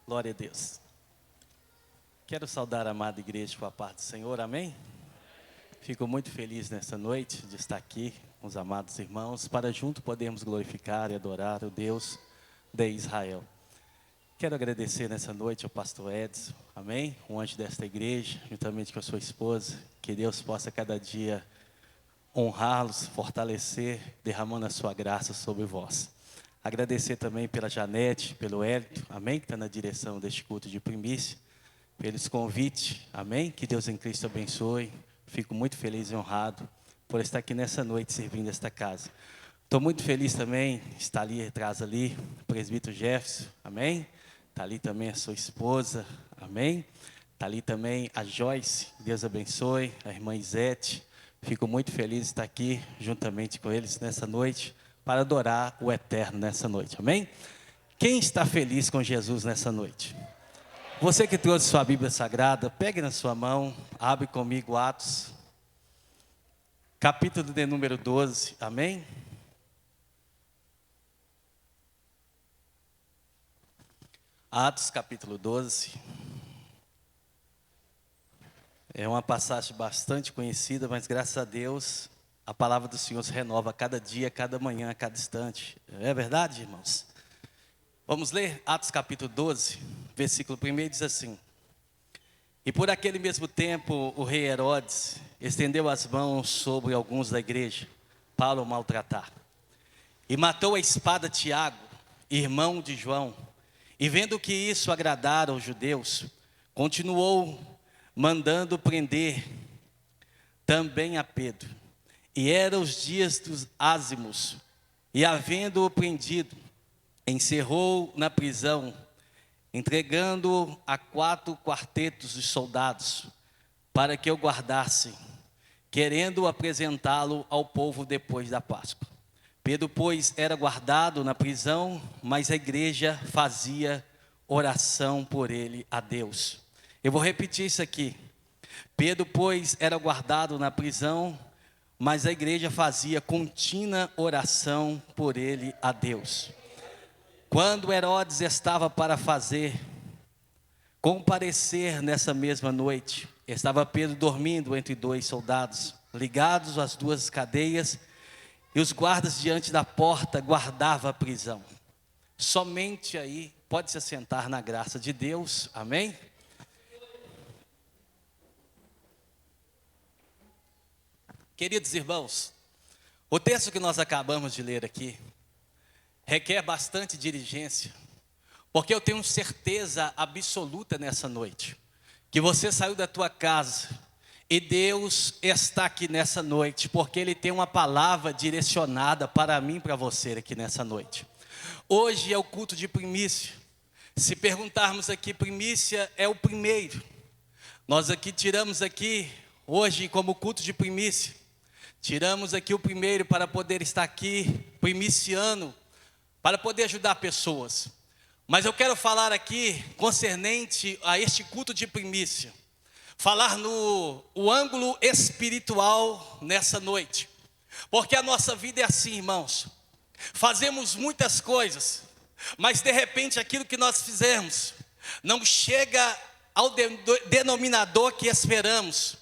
Glória a Deus. Quero saudar a amada igreja com a paz do Senhor, amém? Fico muito feliz nessa noite de estar aqui com os amados irmãos, para junto podermos glorificar e adorar o Deus de Israel. Quero agradecer nessa noite ao pastor Edson, amém? O anjo desta igreja, juntamente com a sua esposa, que Deus possa cada dia honrá-los, fortalecer, derramando a sua graça sobre vós. Agradecer também pela Janete, pelo Hélito, amém? Que está na direção deste culto de primícia, pelos convites, amém? Que Deus em Cristo abençoe. Fico muito feliz e honrado por estar aqui nessa noite servindo esta casa. Estou muito feliz também, está ali atrás ali, o presbítero Jefferson, amém? Está ali também a sua esposa, amém? Está ali também a Joyce, Deus abençoe, a irmã Isete. Fico muito feliz de estar aqui juntamente com eles nessa noite, para adorar o Eterno nessa noite, amém? Quem está feliz com Jesus nessa noite? Você que trouxe sua Bíblia Sagrada, pegue na sua mão, abre comigo Atos, capítulo de número 12, amém? Atos capítulo 12, é uma passagem bastante conhecida, mas graças a Deus, a palavra do Senhor se renova a cada dia, a cada manhã, a cada instante. É verdade, irmãos? Vamos ler Atos capítulo 12, versículo 1 diz assim: E por aquele mesmo tempo o rei Herodes estendeu as mãos sobre alguns da igreja, para o maltratar. E matou a espada Tiago, irmão de João. E vendo que isso agradara aos judeus, continuou mandando prender também a Pedro. E eram os dias dos ázimos, e havendo-o prendido, encerrou na prisão, entregando-o a 4 quartetos de soldados, para que o guardassem, querendo apresentá-lo ao povo depois da Páscoa. Pedro, pois, era guardado na prisão, mas a igreja fazia oração por ele a Deus. Eu vou repetir isso aqui. Pedro, pois, era guardado na prisão, mas a igreja fazia contínua oração por ele a Deus. Quando Herodes estava para comparecer nessa mesma noite, estava Pedro dormindo entre 2 soldados, ligados às 2 cadeias, e os guardas diante da porta guardavam a prisão. Somente aí, pode se assentar na graça de Deus, amém? Queridos irmãos, o texto que nós acabamos de ler aqui requer bastante diligência, porque eu tenho certeza absoluta nessa noite que você saiu da tua casa e Deus está aqui nessa noite, porque Ele tem uma palavra direcionada para mim e para você aqui nessa noite. Hoje é o culto de primícia. Se perguntarmos aqui, primícia é o primeiro. Nós aqui tiramos aqui, hoje como culto de primícia, tiramos aqui o primeiro para poder estar aqui, primiciando, para poder ajudar pessoas. Mas eu quero falar aqui, concernente a este culto de primícia, falar no ângulo espiritual nessa noite. Porque a nossa vida é assim, irmãos. Fazemos muitas coisas, mas de repente aquilo que nós fizemos não chega ao denominador que esperamos.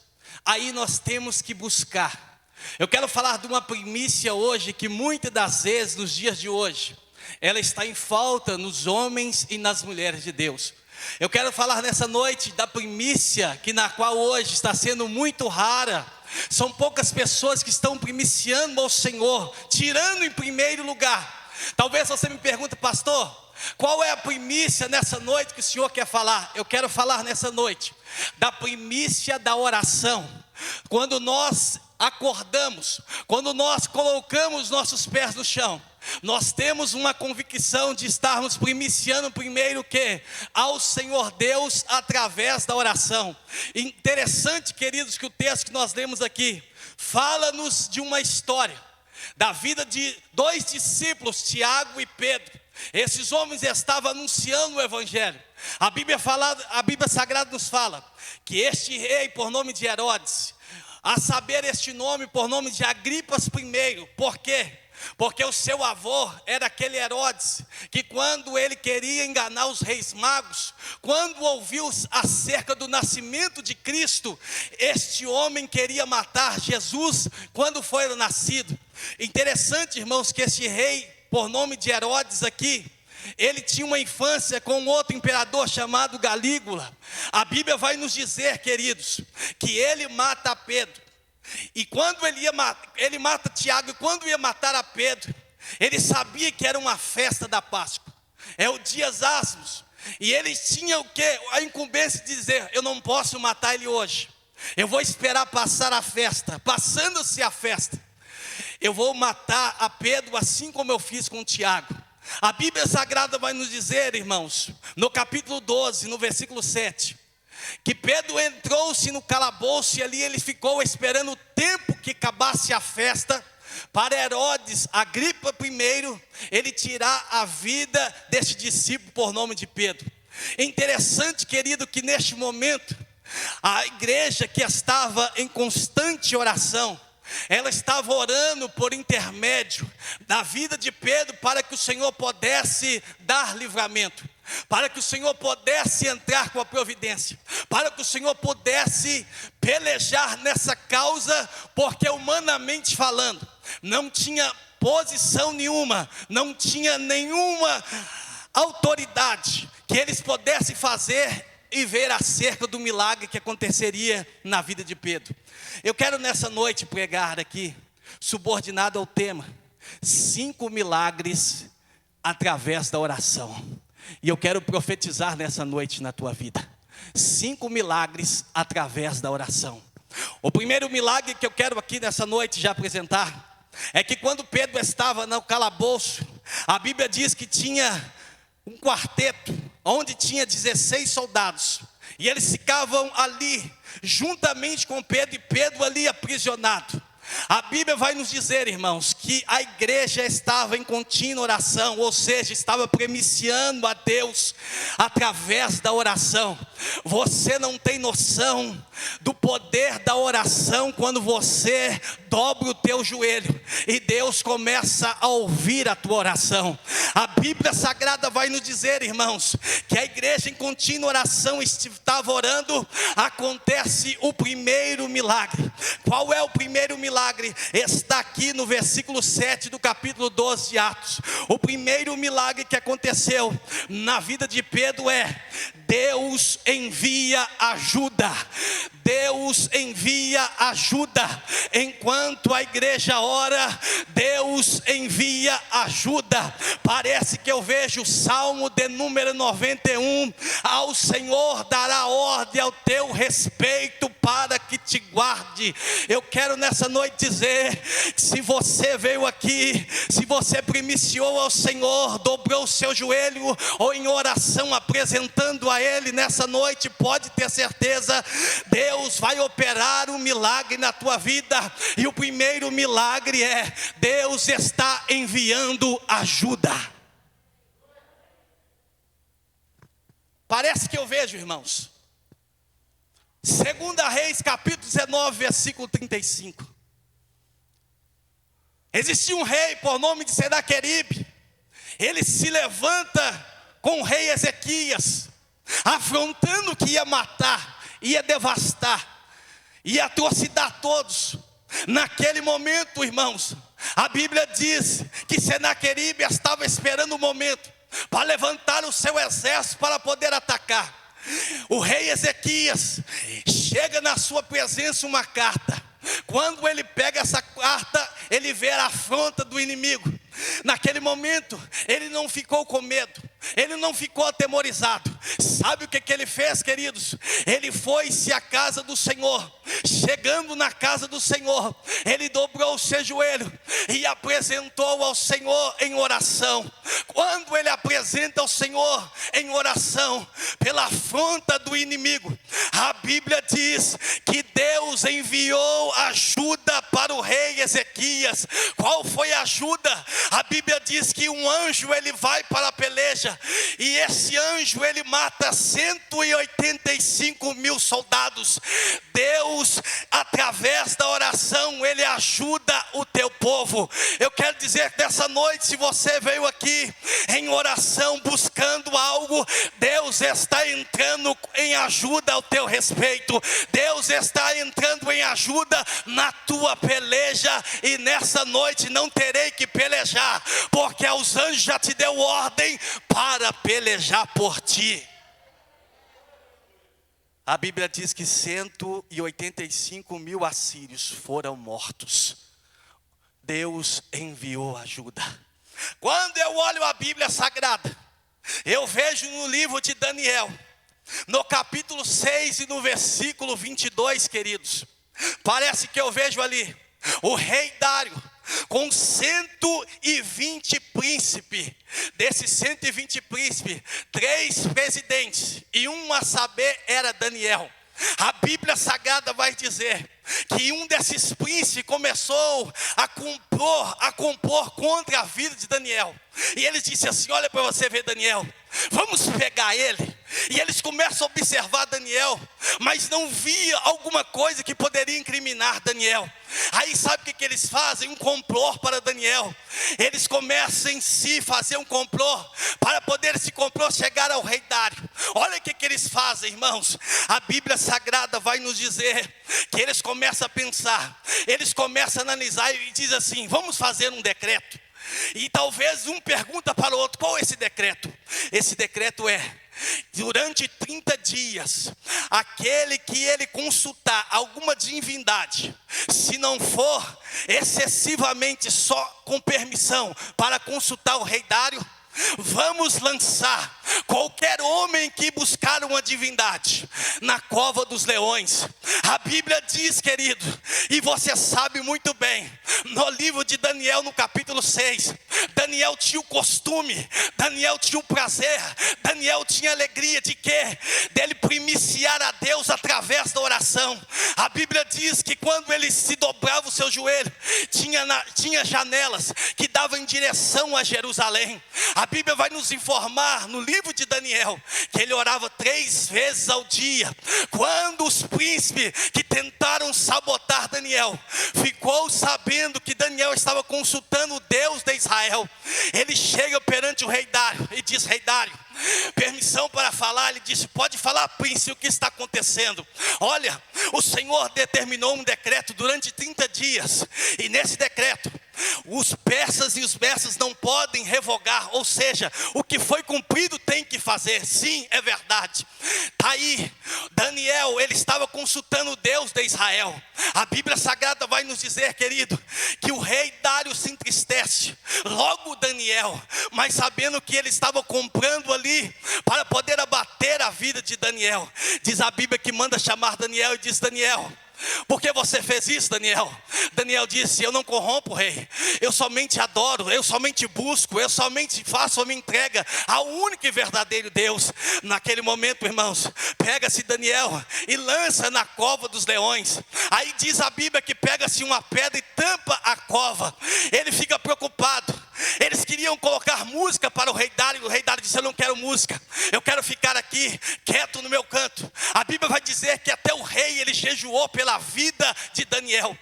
Aí nós temos que buscar. Eu quero falar de uma primícia hoje que muitas das vezes, nos dias de hoje, ela está em falta nos homens e nas mulheres de Deus. Eu quero falar nessa noite da primícia, na qual hoje está sendo muito rara. São poucas pessoas que estão primiciando ao Senhor, tirando em primeiro lugar. Talvez você me pergunte, pastor, qual é a primícia nessa noite que o Senhor quer falar? Eu quero falar nessa noite da primícia da oração. Quando nós acordamos, quando nós colocamos nossos pés no chão, nós temos uma convicção de estarmos primiciando primeiro que ao Senhor Deus através da oração. Interessante, queridos, que o texto que nós lemos aqui fala-nos de uma história da vida de 2 discípulos, Tiago e Pedro. Esses homens estavam anunciando o Evangelho. A Bíblia Sagrada nos fala que este rei, por nome de Herodes, a saber este nome, por nome de Agripas I, por quê? Porque o seu avô era aquele Herodes, que quando ele queria enganar os reis magos, quando ouviu acerca do nascimento de Cristo, este homem queria matar Jesus quando foi nascido. Interessante, irmãos, que este rei, por nome de Herodes aqui, ele tinha uma infância com um outro imperador chamado Galígula. A Bíblia vai nos dizer, queridos, que ele mata Pedro. E quando ele mata Tiago, e quando ia matar a Pedro, ele sabia que era uma festa da Páscoa, é o Dias Asmos, e eles tinham o quê? A incumbência de dizer: eu não posso matar ele hoje, eu vou esperar passar a festa. Passando-se a festa, eu vou matar a Pedro, assim como eu fiz com Tiago. A Bíblia Sagrada vai nos dizer, irmãos, no capítulo 12, no versículo 7, que Pedro entrou-se no calabouço e ali ele ficou esperando o tempo que acabasse a festa, para Herodes Agripa I, ele tirar a vida desse discípulo por nome de Pedro. É interessante, querido, que neste momento, a igreja que estava em constante oração, ela estava orando por intermédio da vida de Pedro, para que o Senhor pudesse dar livramento, para que o Senhor pudesse entrar com a providência, para que o Senhor pudesse pelejar nessa causa, porque humanamente falando, não tinha posição nenhuma, não tinha nenhuma autoridade que eles pudessem fazer e ver acerca do milagre que aconteceria na vida de Pedro. Eu quero nessa noite pregar aqui, subordinado ao tema, 5 milagres através da oração. E eu quero profetizar nessa noite na tua vida, 5 milagres através da oração. O primeiro milagre que eu quero aqui nessa noite já apresentar, é que quando Pedro estava no calabouço, a Bíblia diz que tinha um quarteto, onde tinha 16 soldados, e eles ficavam ali, juntamente com Pedro, e Pedro ali aprisionado. A Bíblia vai nos dizer, irmãos, que a igreja estava em contínua oração, ou seja, estava premiciando a Deus através da oração. Você não tem noção do poder da oração quando você dobra o teu joelho e Deus começa a ouvir a tua oração. A Bíblia Sagrada vai nos dizer, irmãos, que a igreja em contínua oração estava orando. Acontece o primeiro milagre. Qual é o primeiro milagre? Está aqui no versículo 7 do capítulo 12 de Atos. O primeiro milagre que aconteceu na vida de Pedro é: Deus envia ajuda. Deus envia ajuda. Enquanto a igreja ora, Deus envia ajuda. Parece que eu vejo o Salmo de número 91. Ao Senhor dará ordem ao teu respeito, para que te guarde. Eu quero nessa noite dizer, se você veio aqui, se você primiciou ao Senhor, dobrou o seu joelho, ou em oração apresentando a Ele nessa noite, pode ter certeza, Deus vai operar um milagre na tua vida. E o primeiro milagre é: Deus está enviando ajuda. Parece que eu vejo, irmãos, 2 Reis capítulo 19 versículo 35. Existia um rei por nome de Senaqueribe. Ele se levanta com o rei Ezequias, afrontando que ia matar, ia devastar, ia atrocidar todos. Naquele momento, irmãos, a Bíblia diz que Senaqueribe estava esperando o momento para levantar o seu exército para poder atacar. O rei Ezequias chega na sua presença uma carta. Quando ele pega essa carta, ele vê a afronta do inimigo. Naquele momento, ele não ficou com medo, ele não ficou atemorizado. Sabe o que ele fez, queridos? Ele foi-se à casa do Senhor. Chegando na casa do Senhor, ele dobrou o seu joelho e apresentou ao Senhor em oração. Quando ele apresenta ao Senhor em oração pela afronta do inimigo, a Bíblia diz que Deus enviou ajuda para o rei Ezequias. Qual foi a ajuda? A Bíblia diz que um anjo ele vai para a peleja, e esse anjo ele mata 185 mil soldados. Deus, através da oração, Ele ajuda o teu povo. Eu quero dizer que nessa noite, se você veio aqui em oração buscando algo, Deus está entrando em ajuda ao teu respeito. Deus está entrando em ajuda na tua peleja. E nessa noite não terei que pelejar, porque os anjos já te deu ordem para pelejar por ti. A Bíblia diz que 185 mil assírios foram mortos. Deus enviou ajuda. Quando eu olho a Bíblia Sagrada, eu vejo no livro de Daniel, no capítulo 6 e no versículo 22, queridos, parece que eu vejo ali o rei Dário com 120 príncipes. Desses 120 príncipes, 3 presidentes e um a saber era Daniel. A Bíblia Sagrada vai dizer que um desses príncipes começou a compor contra a vida de Daniel. E ele disse assim: olha para você ver, Daniel, vamos pegar ele. E eles começam a observar Daniel, mas não via alguma coisa que poderia incriminar Daniel. Aí sabe o que eles fazem? Um complô para Daniel. Eles começam em si fazer um complô, para poder esse complô chegar ao rei Dário. Olha o que eles fazem, irmãos. A Bíblia Sagrada vai nos dizer que eles começam a pensar, eles começam a analisar e diz assim: vamos fazer um decreto. E talvez um pergunta para o outro: qual é esse decreto? Esse decreto é: durante 30 dias, aquele que ele consultar alguma divindade, se não for excessivamente só com permissão para consultar o rei Dário, vamos lançar qualquer homem que buscar uma divindade na cova dos leões. A Bíblia diz, querido, e você sabe muito bem, no livro de Daniel, no capítulo 6, Daniel tinha o costume, Daniel tinha o prazer, Daniel tinha alegria de quê? Dele primiciar a Deus através da oração. A Bíblia diz que quando ele se dobrava o seu joelho, tinha janelas que davam em direção a Jerusalém. A Bíblia vai nos informar no livro de Daniel que ele orava 3 vezes ao dia. Quando os príncipes que tentaram sabotar Daniel ficou sabendo que Daniel estava consultando o Deus de Israel, ele chega perante o rei Dário e diz: rei Dário, permissão para falar. Ele disse: pode falar, príncipe, o que está acontecendo? Olha, o Senhor determinou um decreto durante 30 dias, e nesse decreto os persas e os medas não podem revogar, ou seja, o que foi cumprido tem que fazer. Sim, é verdade. Está aí, Daniel, ele estava consultando o Deus de Israel. A Bíblia Sagrada vai nos dizer, querido, que o rei Dário se entristece, logo Daniel, mas sabendo que ele estava comprando ali para poder abater a vida de Daniel. Diz a Bíblia que manda chamar Daniel e diz: Daniel, por que você fez isso, Daniel? Daniel disse: eu não corrompo, rei. Eu somente adoro, eu somente busco, eu somente faço a minha entrega ao único e verdadeiro Deus. Naquele momento, irmãos, pega-se Daniel e lança na cova dos leões. Aí diz a Bíblia que pega-se uma pedra e tampa a cova. Ele fica preocupado. Eles queriam colocar música para o rei Dário. O rei Dário disse: eu não quero música, eu quero ficar aqui quieto no meu canto. A Bíblia vai dizer que até o rei ele jejuou pela vida de Daniel.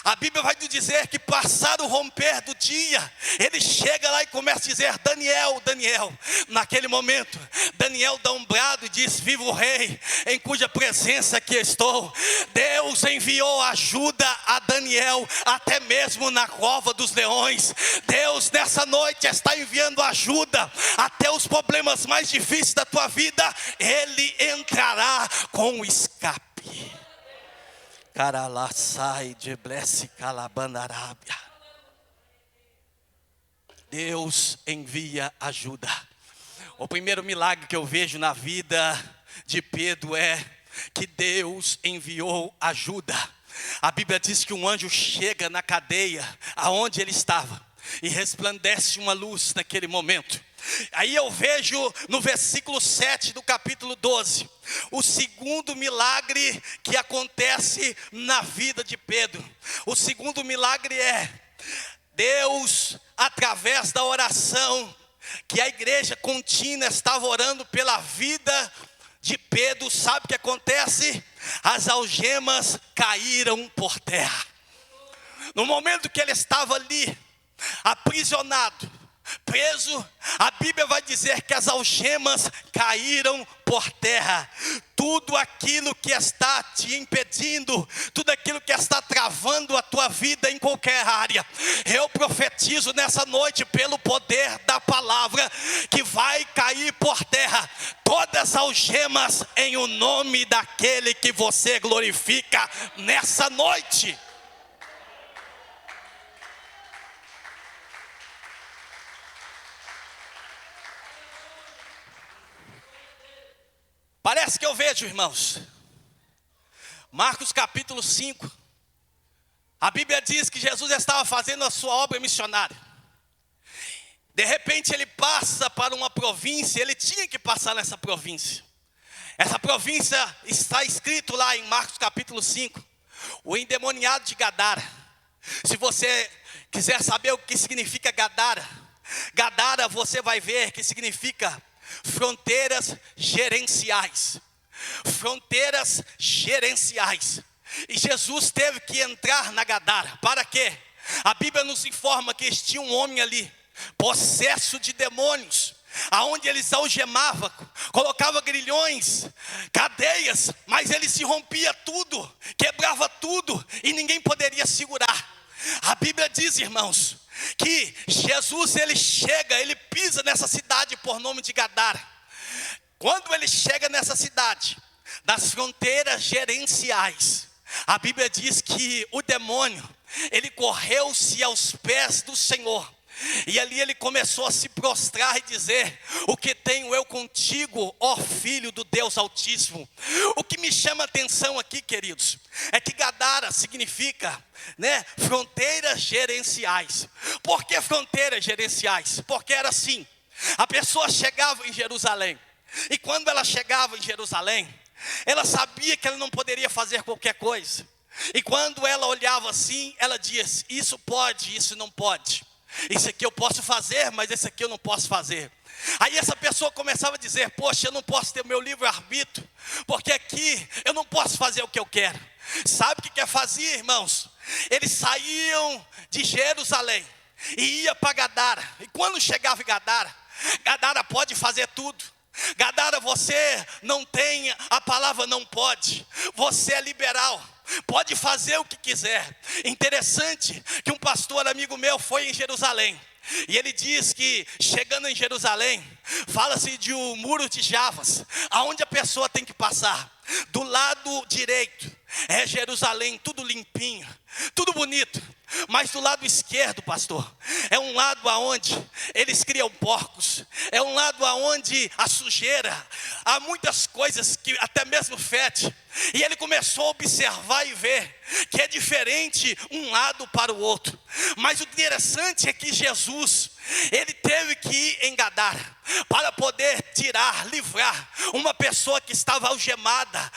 A Bíblia vai nos dizer que passado o romper do dia, ele chega lá e começa a dizer: Daniel, Daniel. Naquele momento, Daniel dá um brado e diz: viva o rei, em cuja presença que estou. Deus enviou ajuda a Daniel, até mesmo na cova dos leões. Deus nessa noite está enviando ajuda, até os problemas mais difíceis da tua vida, Ele entrará com o escape. Caralaçai de blesse calabandarábia. Deus envia ajuda. O primeiro milagre que eu vejo na vida de Pedro é que Deus enviou ajuda. A Bíblia diz que um anjo chega na cadeia aonde ele estava e resplandece uma luz naquele momento. Aí eu vejo no versículo 7 do capítulo 12, o segundo milagre que acontece na vida de Pedro. O segundo milagre é Deus, através da oração, que a igreja contínua estava orando pela vida de Pedro, sabe o que acontece? As algemas caíram por terra. No momento que ele estava ali, aprisionado, preso, a Bíblia vai dizer que as algemas caíram por terra. Tudo aquilo que está te impedindo, tudo aquilo que está travando a tua vida em qualquer área, eu profetizo nessa noite pelo poder da palavra, que vai cair por terra todas as algemas em o nome daquele que você glorifica nessa noite. Parece que eu vejo, irmãos, Marcos capítulo 5, a Bíblia diz que Jesus estava fazendo a sua obra missionária. De repente ele passa para uma província, ele tinha que passar nessa província. Essa província está escrito lá em Marcos capítulo 5, o endemoniado de Gadara. Se você quiser saber o que significa Gadara, Gadara você vai ver que significa fronteiras gerenciais. Fronteiras gerenciais. E Jesus teve que entrar na Gadara. Para quê? A Bíblia nos informa que existia um homem ali, possesso de demônios, aonde eles algemavam, colocava grilhões, cadeias, mas ele se rompia tudo, quebrava tudo, e ninguém poderia segurar. A Bíblia diz, irmãos, que Jesus ele chega, ele pisa nessa cidade por nome de Gadara. Quando ele chega nessa cidade, das fronteiras gerenciais, a Bíblia diz que o demônio, ele correu-se aos pés do Senhor. E ali ele começou a se prostrar e dizer: o que tenho eu contigo, ó Filho do Deus Altíssimo? O que me chama a atenção aqui, queridos, é que Gadara significa, fronteiras gerenciais. Por que fronteiras gerenciais? Porque era assim, a pessoa chegava em Jerusalém, e quando ela chegava em Jerusalém, ela sabia que ela não poderia fazer qualquer coisa. E quando ela olhava assim, ela dizia: isso pode, isso não pode. Isso aqui eu posso fazer, mas esse aqui eu não posso fazer. Aí essa pessoa começava a dizer: poxa, eu não posso ter meu livre-arbítrio, porque aqui eu não posso fazer o que eu quero. Sabe o que fazia, irmãos? Eles saíam de Jerusalém e ia para Gadara. E quando chegava em Gadara, Gadara pode fazer tudo. Gadara, você não tem a palavra não pode. Você é liberal, pode fazer o que quiser. Interessante que um pastor amigo meu foi em Jerusalém, e ele diz que chegando em Jerusalém, fala-se de um muro de Javas, aonde a pessoa tem que passar. Do lado direito é Jerusalém, tudo limpinho, tudo bonito. Mas do lado esquerdo, pastor, é um lado aonde eles criam porcos, é um lado aonde a sujeira, há muitas coisas que até mesmo fede. E ele começou a observar e ver que é diferente um lado para o outro. Mas o interessante é que Jesus, ele teve que ir em Gadara para poder tirar, livrar uma pessoa que estava algemada,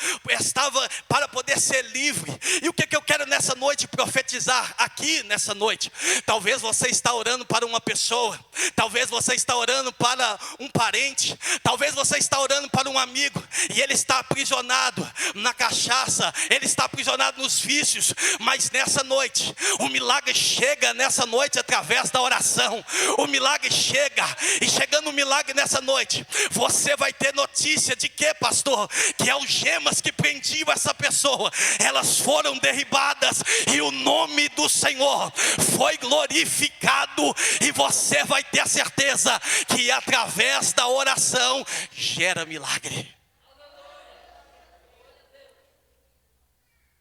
para poder ser livre. E o que eu quero nessa noite profetizar aqui nessa noite? Talvez você está orando para uma pessoa, talvez você está orando para um parente, talvez você está orando para um amigo, e ele está aprisionado na cachaça, ele está aprisionado nos vícios. Mas nessa noite, o milagre chega nessa noite através da oração. O milagre chega, e chegando o milagre nessa noite, você vai ter notícia de que, pastor? Que algemas que prendiam essa pessoa, elas foram derribadas, e o nome do Senhor foi glorificado. E você vai ter a certeza que através da oração gera milagre.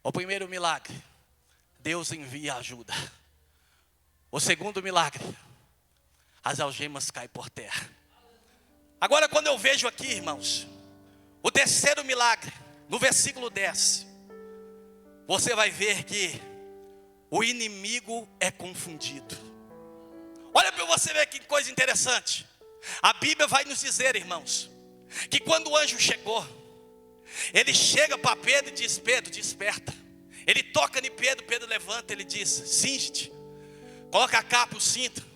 O primeiro milagre, Deus envia ajuda. O segundo milagre, as algemas caem por terra. Agora, quando eu vejo aqui, irmãos, o terceiro milagre, no versículo 10, você vai ver que o inimigo é confundido. Olha para você ver que coisa interessante. A Bíblia vai nos dizer, irmãos, que quando o anjo chegou, ele chega para Pedro e diz: Pedro, desperta. Ele toca em Pedro, Pedro levanta, ele diz: cinge-te, coloca a capa, o cinto.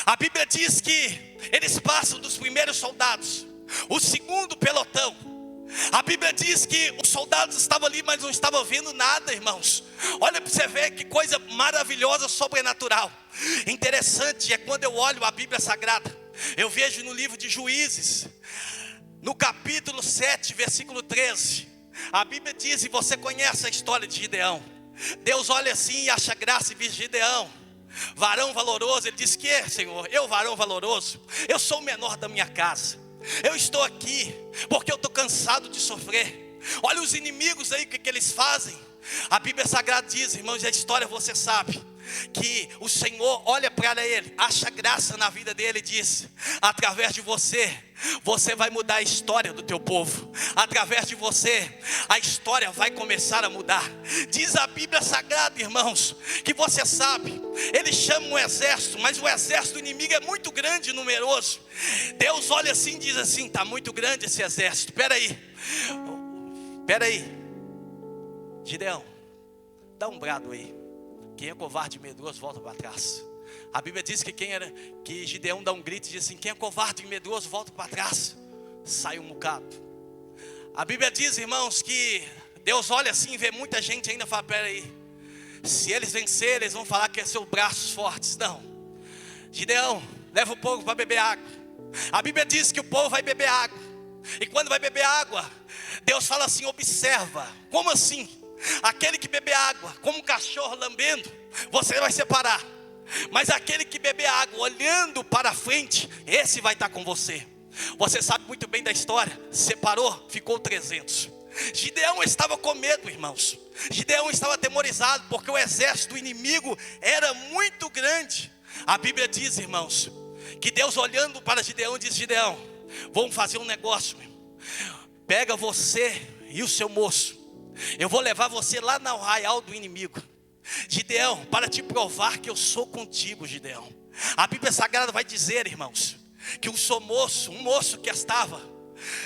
A Bíblia diz que eles passam dos primeiros soldados, o segundo pelotão. A Bíblia diz que os soldados estavam ali, mas não estavam vendo nada, irmãos. Olha para você ver que coisa maravilhosa, sobrenatural. Interessante é quando eu olho a Bíblia Sagrada, eu vejo no livro de Juízes, no capítulo 7, versículo 13. A Bíblia diz, e você conhece a história de Gideão. Deus olha assim e acha graça e diz: Gideão, varão valoroso. Ele diz: que Senhor, eu varão valoroso, eu sou o menor da minha casa, eu estou aqui porque eu estou cansado de sofrer. Olha os inimigos aí, o que eles fazem. A Bíblia Sagrada diz, irmãos, a história você sabe, que o Senhor olha para ele, acha graça na vida dele e diz: através de você, você vai mudar a história do teu povo. Através de você, a história vai começar a mudar. Diz a Bíblia Sagrada, irmãos, que você sabe, ele chama um exército, mas o exército do inimigo é muito grande e numeroso. Deus olha assim e diz assim: está muito grande esse exército, espera aí, Gideão, dá um brado aí. Quem é covarde e medroso, volta para trás. A Bíblia diz que Gideão dá um grito e diz assim: quem é covarde e medroso, volta para trás. Sai um bocado. A Bíblia diz, irmãos, que Deus olha assim e vê muita gente ainda e fala: pera aí, se eles vencerem, eles vão falar que é seus braços fortes. Não, Gideão, leva o povo para beber água. A Bíblia diz que o povo vai beber água, e quando vai beber água, Deus fala assim: observa. Como assim? Aquele que beber água como um cachorro lambendo, você vai separar. Mas aquele que beber água olhando para frente, esse vai estar com você. Você sabe muito bem da história. Separou, ficou 300. Gideão estava com medo, irmãos. Gideão estava atemorizado, porque o exército do inimigo era muito grande. A Bíblia diz, irmãos, que Deus olhando para Gideão diz: Gideão, vamos fazer um negócio. Pega você e o seu moço, eu vou levar você lá no arraial do inimigo, Gideão, para te provar que eu sou contigo, Gideão. A Bíblia Sagrada vai dizer, irmãos, que um moço que estava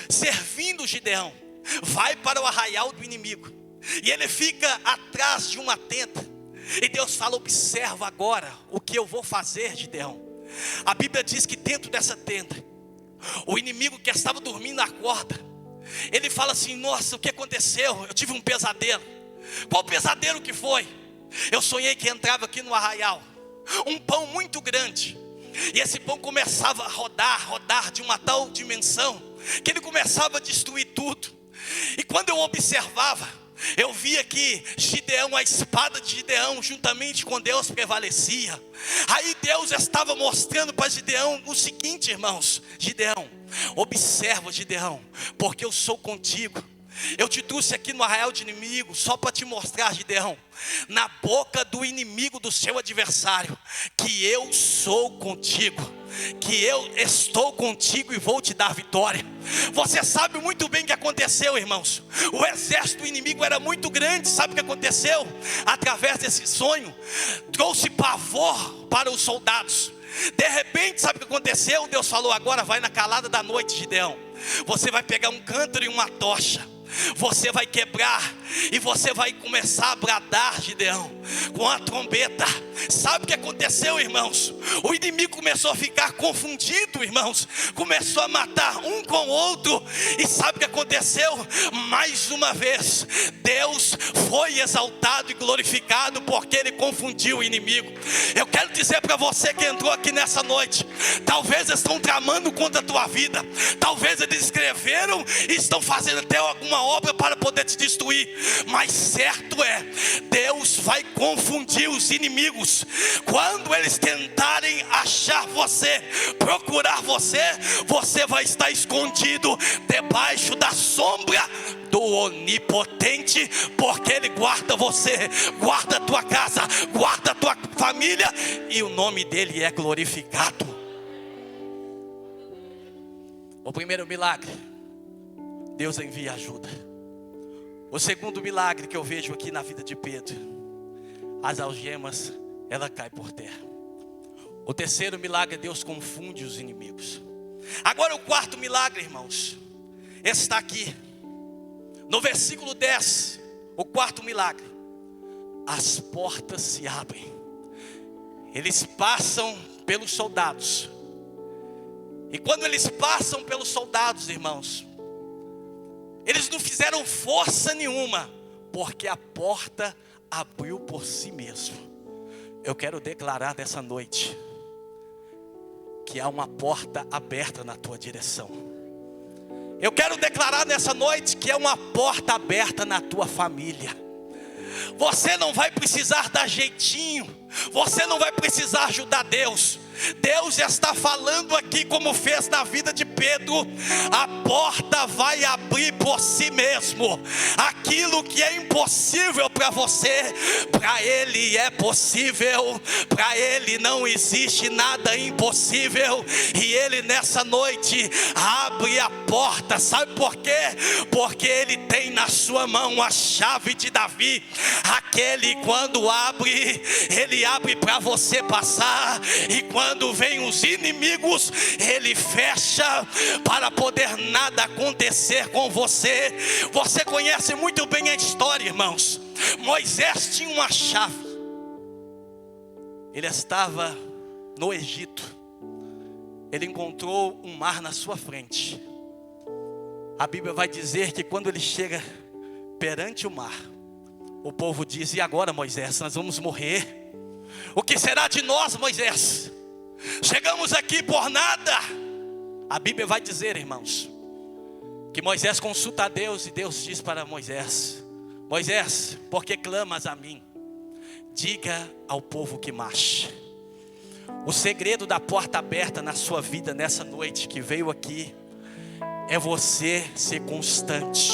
servindo Gideão, vai para o arraial do inimigo, e ele fica atrás de uma tenda, e Deus fala: observa agora o que eu vou fazer, Gideão. A Bíblia diz que dentro dessa tenda, o inimigo que estava dormindo acorda. Ele fala assim: nossa, o que aconteceu? Eu tive um pesadelo. Qual pesadelo que foi? Eu sonhei que entrava aqui no arraial um pão muito grande, e esse pão começava a rodar de uma tal dimensão, que ele começava a destruir tudo. E quando eu observava, eu via que Gideão, a espada de Gideão, juntamente com Deus, prevalecia. Aí Deus estava mostrando para Gideão o seguinte, irmãos: Gideão, observa, Gideão, porque eu sou contigo. Eu te trouxe aqui no arraial de inimigo só para te mostrar, Gideão, na boca do inimigo do seu adversário, que eu sou contigo, que eu estou contigo e vou te dar vitória. Você sabe muito bem o que aconteceu, irmãos. O exército do inimigo era muito grande. Sabe o que aconteceu? Através desse sonho, trouxe pavor para os soldados. De repente, sabe o que aconteceu? Deus falou: agora vai na calada da noite, Gideão, você vai pegar um cântaro e uma tocha, você vai quebrar e você vai começar a bradar, Gideão, com a trombeta. Sabe o que aconteceu, irmãos? O inimigo começou a ficar confundido, irmãos, começou a matar um com o outro. E sabe o que aconteceu? Mais uma vez, Deus foi exaltado e glorificado, porque Ele confundiu o inimigo. Eu quero dizer para você que entrou aqui nessa noite: talvez estão tramando contra a tua vida, talvez eles escreveram e estão fazendo até alguma obra para poder te destruir, mas certo é, Deus vai confundir os inimigos. Quando eles tentarem achar você, procurar você, você vai estar escondido debaixo da sombra do Onipotente, porque Ele guarda você, guarda a tua casa, guarda a tua família, e o nome dEle é glorificado. O primeiro milagre, Deus envia ajuda. O segundo milagre que eu vejo aqui na vida de Pedro, as algemas, ela cai por terra. O terceiro milagre, Deus confunde os inimigos. Agora o quarto milagre, irmãos, está aqui no versículo 10. O quarto milagre: as portas se abrem. Eles passam pelos soldados. E quando eles passam pelos soldados, irmãos, eles não fizeram força nenhuma, porque a porta abriu por si mesmo. Eu quero declarar nessa noite que há uma porta aberta na tua direção. Eu quero declarar nessa noite que é uma porta aberta na tua família. Você não vai precisar dar jeitinho, você não vai precisar ajudar Deus. Deus está falando aqui como fez na vida de Pedro. A porta vai abrir por si mesmo. Aquilo que é impossível para você, para Ele é possível. Para Ele não existe nada impossível. E Ele nessa noite abre a porta. Sabe por quê? Porque Ele tem na sua mão a chave de Davi. Aquele quando abre, Ele abre para você passar. E quando vem os inimigos, Ele fecha para poder nada acontecer com você. Você conhece muito bem a história, irmãos. Moisés tinha uma chave. Ele estava no Egito. Ele encontrou um mar na sua frente. A Bíblia vai dizer que quando ele chega perante o mar, o povo diz: e agora, Moisés, nós vamos morrer. O que será de nós, Moisés? Chegamos aqui por nada. A Bíblia vai dizer, irmãos, que Moisés consulta a Deus e Deus diz para Moisés: Moisés, por que clamas a mim? Diga ao povo que marche. O segredo da porta aberta na sua vida nessa noite que veio aqui é você ser constante.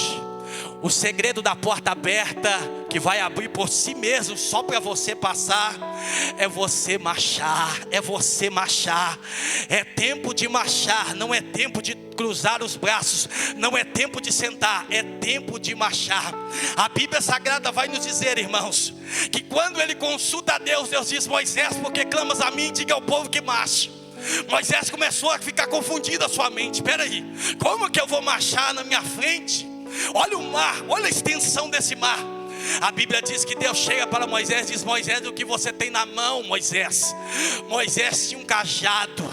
O segredo da porta aberta que vai abrir por si mesmo só para você passar é você marchar, é você marchar. É tempo de marchar, não é tempo de cruzar os braços, não é tempo de sentar, é tempo de marchar. A Bíblia Sagrada vai nos dizer, irmãos, que quando ele consulta a Deus, Deus diz: Moisés, por que clamas a mim? Diga ao povo que marche. Moisés começou a ficar confundido a sua mente. Espera aí, como que eu vou marchar na minha frente? Olha o mar, olha a extensão desse mar. A Bíblia diz que Deus chega para Moisés e diz: Moisés, o que você tem na mão, Moisés? Moisés tinha um cajado,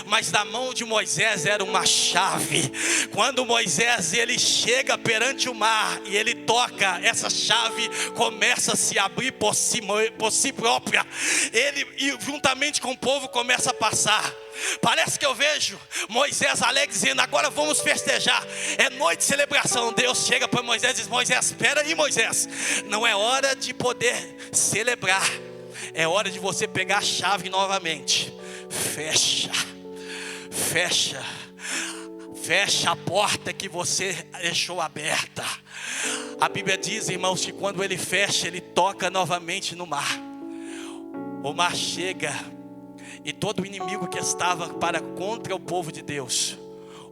mas na mão de Moisés era uma chave. Quando Moisés ele chega perante o mar e ele toca, essa chave começa a se abrir por si própria. Ele, e juntamente com o povo, começa a passar. Parece que eu vejo Moisés alegre dizendo: agora vamos festejar, é noite de celebração. Deus chega para Moisés e diz: Moisés, espera aí, Moisés, não é hora de poder celebrar, é hora de você pegar a chave novamente. Fecha a porta que você deixou aberta. A Bíblia diz, irmãos, que quando ele fecha, ele toca novamente no mar. O mar chega e todo o inimigo que estava para contra o povo de Deus,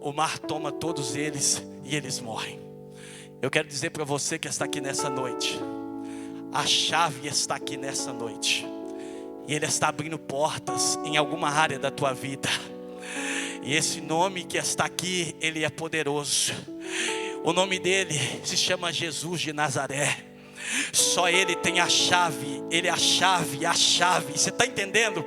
o mar toma todos eles e eles morrem. Eu quero dizer para você que está aqui nessa noite, a chave está aqui nessa noite, e Ele está abrindo portas em alguma área da tua vida. E esse nome que está aqui, Ele é poderoso. O nome dele se chama Jesus de Nazaré. Só Ele tem a chave, Ele é a chave, você está entendendo?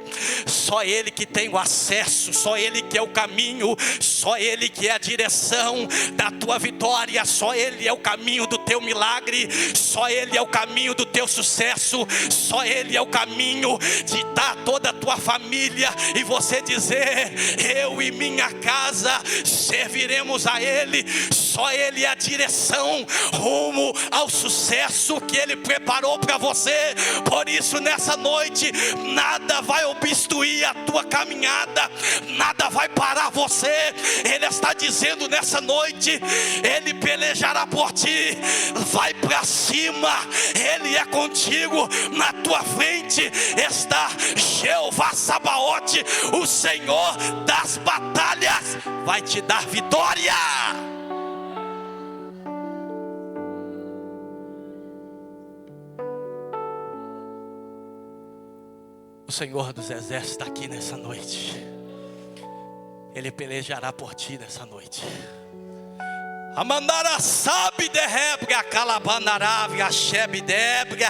Só Ele que tem o acesso, só Ele que é o caminho, só Ele que é a direção da tua vitória, só Ele é o caminho do teu milagre, só Ele é o caminho do teu sucesso, só Ele é o caminho de dar toda a tua família e você dizer: eu e minha casa serviremos a Ele. Só Ele é a direção rumo ao sucesso que Ele preparou para você. Por isso nessa noite, nada vai obstruir a tua caminhada, nada vai parar você. Ele está dizendo nessa noite: Ele pelejará por ti. Vai para cima, Ele é contigo. Na tua frente está Jeová Sabaote, o Senhor das batalhas vai te dar vitória. O Senhor dos Exércitos está aqui nessa noite. Ele pelejará por ti nessa noite. Amandara sabe de rebga, calabanarave, achebe debga.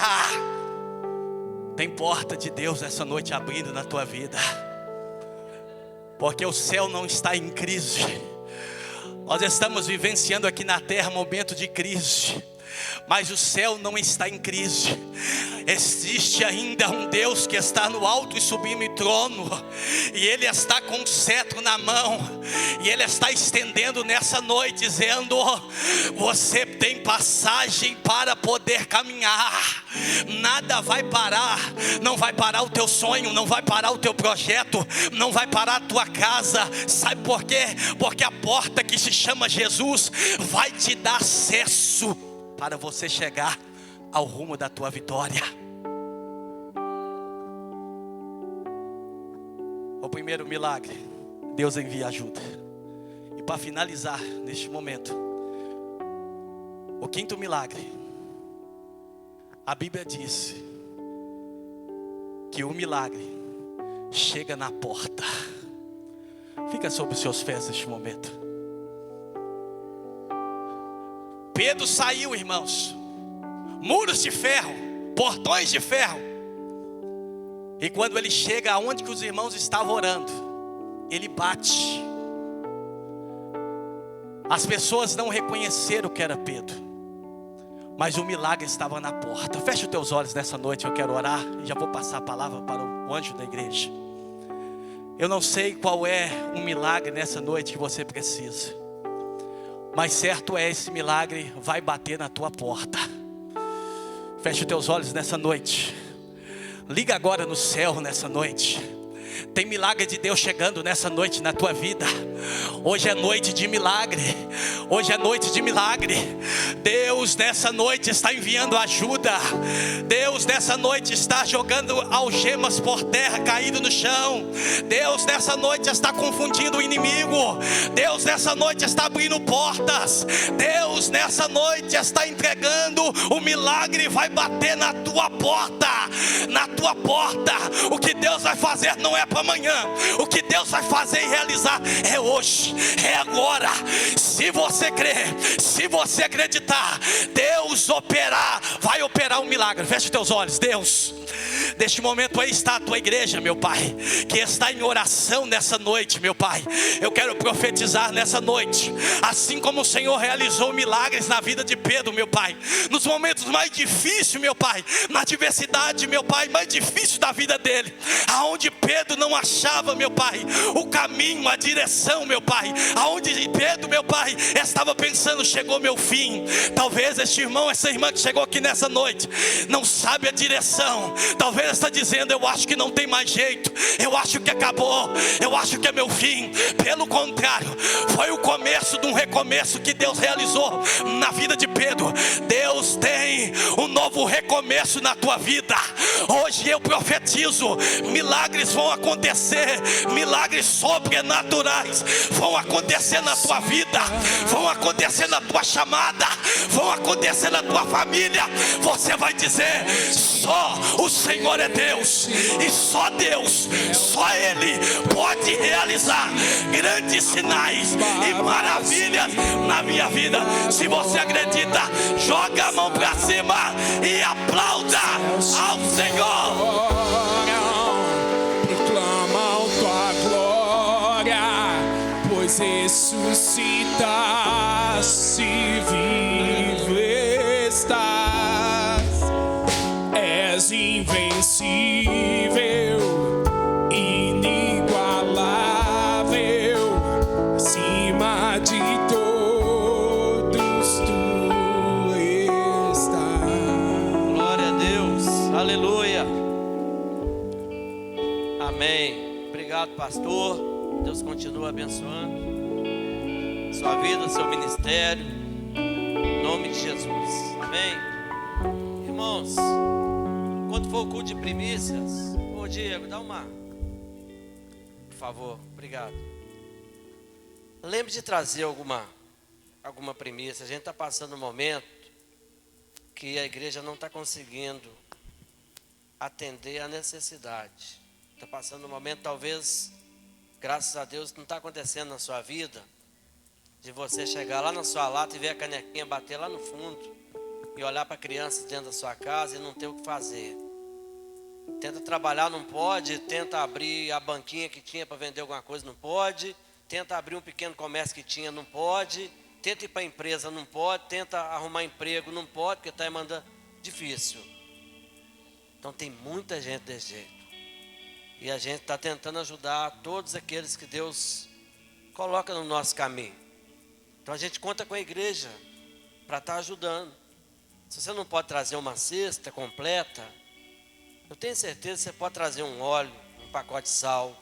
Tem porta de Deus nessa noite abrindo na tua vida. Porque o céu não está em crise. Nós estamos vivenciando aqui na terra um momento de crise, mas o céu não está em crise. Existe ainda um Deus que está no alto e sublime trono, e Ele está com o cetro na mão, e Ele está estendendo nessa noite, dizendo: você tem passagem para poder caminhar. Nada vai parar. Não vai parar o teu sonho, não vai parar o teu projeto, não vai parar a tua casa. Sabe por quê? Porque a porta que se chama Jesus vai te dar acesso para você chegar ao rumo da tua vitória. O primeiro milagre, Deus envia ajuda. E para finalizar neste momento, o quinto milagre, a Bíblia diz que o milagre chega na porta. Fica sobre os seus pés neste momento. Pedro saiu, irmãos, muros de ferro, portões de ferro. E quando ele chega aonde que os irmãos estavam orando, ele bate. As pessoas não reconheceram que era Pedro, mas o milagre estava na porta. Feche os teus olhos nessa noite, eu quero orar. E já vou passar a palavra para o anjo da igreja. Eu não sei qual é o milagre nessa noite que você precisa, mas certo é, esse milagre vai bater na tua porta. Feche os teus olhos nessa noite. Liga agora no céu nessa noite. Tem milagre de Deus chegando nessa noite na tua vida. Hoje é noite de milagre. Hoje é noite de milagre. Deus nessa noite está enviando ajuda. Deus nessa noite está jogando algemas por terra, caído no chão. Deus nessa noite está confundindo o inimigo. Deus nessa noite está abrindo portas. Deus nessa noite está entregando. O milagre vai bater na tua porta. Na tua porta. O que Deus vai fazer não é para amanhã. O que Deus vai fazer e realizar é hoje, é agora. Se você crer, se você acreditar, Deus vai operar um milagre. Feche teus olhos. Deus, neste momento aí está a tua igreja, meu Pai, que está em oração nessa noite, meu Pai. Eu quero profetizar nessa noite, assim como o Senhor realizou milagres na vida de Pedro, meu Pai, nos momentos mais difíceis, meu Pai, na adversidade, meu Pai, mais difícil da vida dele, aonde Pedro não achava, meu Pai, o caminho, a direção, meu Pai, aonde Pedro, meu Pai, estava pensando: chegou meu fim. Talvez este irmão, essa irmã que chegou aqui nessa noite, não sabe a direção. Talvez está dizendo: eu acho que não tem mais jeito, eu acho que acabou, eu acho que é meu fim. Pelo contrário, foi o começo de um recomeço que Deus realizou na vida de Pedro. Deus tem um novo recomeço na tua vida. Hoje eu profetizo: milagres vão acontecer, milagres sobrenaturais vão acontecer na tua vida, vão acontecer na tua chamada, vão acontecer na tua família. Você vai dizer: só o Senhor é Deus, e só Deus, só Ele pode realizar grandes sinais e maravilhas na minha vida. Se você acredita, joga a mão para cima e aplauda ao Senhor. Proclamam tua glória, pois ressuscitaste, vivo estás. És invencível, inigualável, acima de todos tu estás. Glória a Deus, aleluia, amém. Obrigado, pastor. Deus continua abençoando sua vida, seu ministério, em nome de Jesus, amém. Irmãos, quando for o culto de primícias, ô Diego, dá uma, por favor, obrigado. Lembre de trazer alguma primícia. A gente está passando um momento que a igreja não está conseguindo atender a necessidade. Está passando um momento, talvez, graças a Deus, não está acontecendo na sua vida, de você chegar lá na sua lata e ver a canequinha bater lá no fundo e olhar para crianças dentro da sua casa e não ter o que fazer. Tenta trabalhar, não pode. Tenta abrir a banquinha que tinha para vender alguma coisa, não pode. Tenta abrir um pequeno comércio que tinha, não pode. Tenta ir para a empresa, não pode. Tenta arrumar emprego, não pode, porque está mandando difícil. Então tem muita gente desse jeito. E a gente está tentando ajudar todos aqueles que Deus coloca no nosso caminho. Então a gente conta com a igreja para estar ajudando. Se você não pode trazer uma cesta completa, eu tenho certeza que você pode trazer um óleo, um pacote de sal,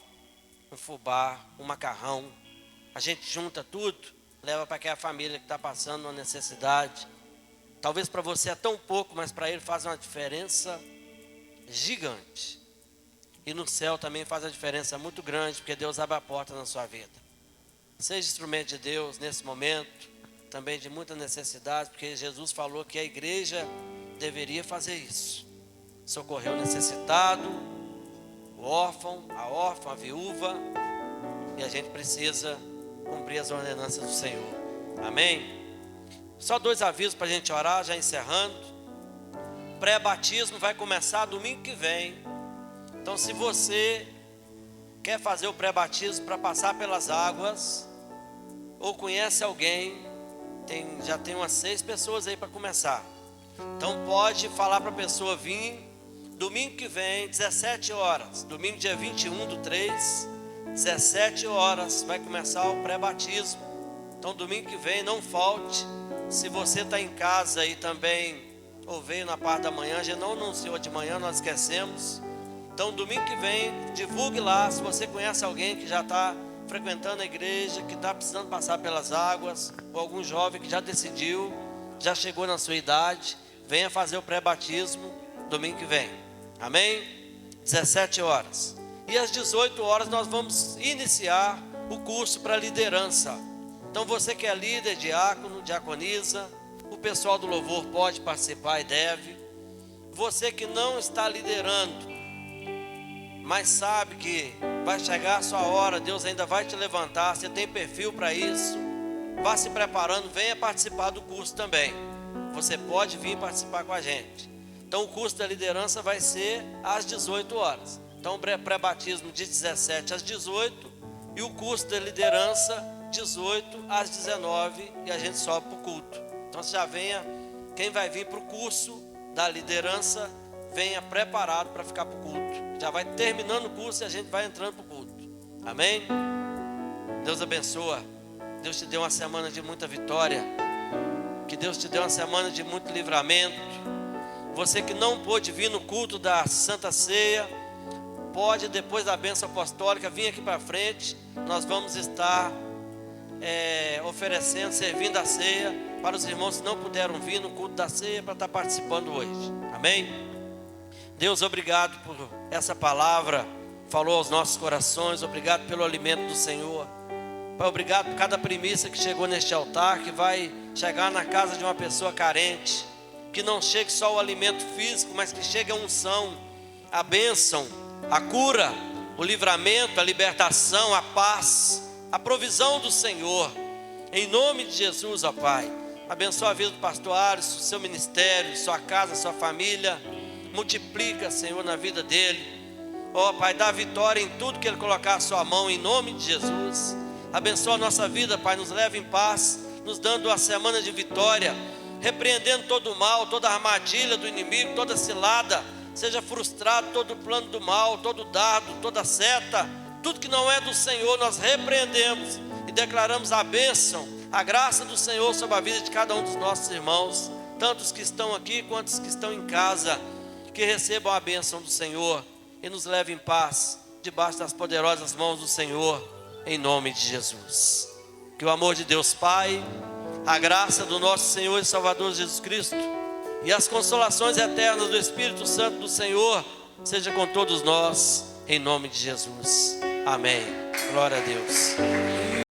um fubá, um macarrão. A gente junta tudo, leva para aquela família que está passando uma necessidade. Talvez para você é tão pouco, mas para ele faz uma diferença gigante. E no céu também faz a diferença muito grande, porque Deus abre a porta na sua vida. Seja instrumento de Deus nesse momento, também de muita necessidade, porque Jesus falou que a igreja deveria fazer isso. Socorrer o necessitado, o órfão, a viúva, e a gente precisa cumprir as ordenanças do Senhor. Amém? Só 2 avisos para a gente orar, já encerrando. Pré-batismo vai começar domingo que vem. Então, se você quer fazer o pré-batismo para passar pelas águas, ou conhece alguém, já tem umas 6 pessoas aí para começar. Então, pode falar para a pessoa vir domingo que vem, 17 horas. Domingo, dia 21/3, 17 horas, vai começar o pré-batismo. Então, domingo que vem, não falte. Se você está em casa aí também, ou veio na parte da manhã, já não anunciou de manhã, nós esquecemos. Então, domingo que vem, divulgue lá. Se você conhece alguém que já está frequentando a igreja, que está precisando passar pelas águas, ou algum jovem que já decidiu, já chegou na sua idade, venha fazer o pré-batismo domingo que vem. Amém? 17 horas. E às 18 horas nós vamos iniciar o curso para liderança. Então, você que é líder, diácono, diaconisa, o pessoal do louvor pode participar e deve. Você que não está liderando, mas sabe que vai chegar a sua hora, Deus ainda vai te levantar, você tem perfil para isso, vá se preparando, venha participar do curso também. Você pode vir participar com a gente. Então, o curso da liderança vai ser às 18 horas. Então, o pré-batismo de 17 às 18 e o curso da liderança 18 às 19 e a gente sobe para o culto. Então, você já venha, quem vai vir para o curso da liderança, venha preparado para ficar para o culto. Já vai terminando o curso e a gente vai entrando para o culto. Amém? Deus abençoa. Deus te deu uma semana de muita vitória. Que Deus te deu uma semana de muito livramento. Você que não pôde vir no culto da Santa Ceia, pode, depois da bênção apostólica, vir aqui para frente. Nós vamos estar oferecendo, servindo a ceia para os irmãos que não puderam vir no culto da ceia, para estar participando hoje. Amém? Deus, obrigado por essa palavra, falou aos nossos corações. Obrigado pelo alimento do Senhor. Pai, obrigado por cada primícia que chegou neste altar, que vai chegar na casa de uma pessoa carente. Que não chegue só o alimento físico, mas que chegue a unção, a bênção, a cura, o livramento, a libertação, a paz, a provisão do Senhor. Em nome de Jesus, ó Pai. Abençoa a vida do pastor Alisson, seu ministério, sua casa, sua família. Multiplica, Senhor, na vida dele. Ó Pai, dá vitória em tudo que ele colocar a sua mão, em nome de Jesus. Abençoa a nossa vida, Pai, nos leve em paz, nos dando uma semana de vitória, repreendendo todo o mal, toda a armadilha do inimigo, toda cilada. Seja frustrado todo o plano do mal, todo dardo, toda seta, tudo que não é do Senhor, nós repreendemos e declaramos a bênção, a graça do Senhor sobre a vida de cada um dos nossos irmãos, tanto os que estão aqui quanto os que estão em casa. Que recebam a bênção do Senhor e nos leve em paz, debaixo das poderosas mãos do Senhor, em nome de Jesus. Que o amor de Deus Pai, a graça do nosso Senhor e Salvador Jesus Cristo e as consolações eternas do Espírito Santo do Senhor seja com todos nós, em nome de Jesus. Amém. Glória a Deus.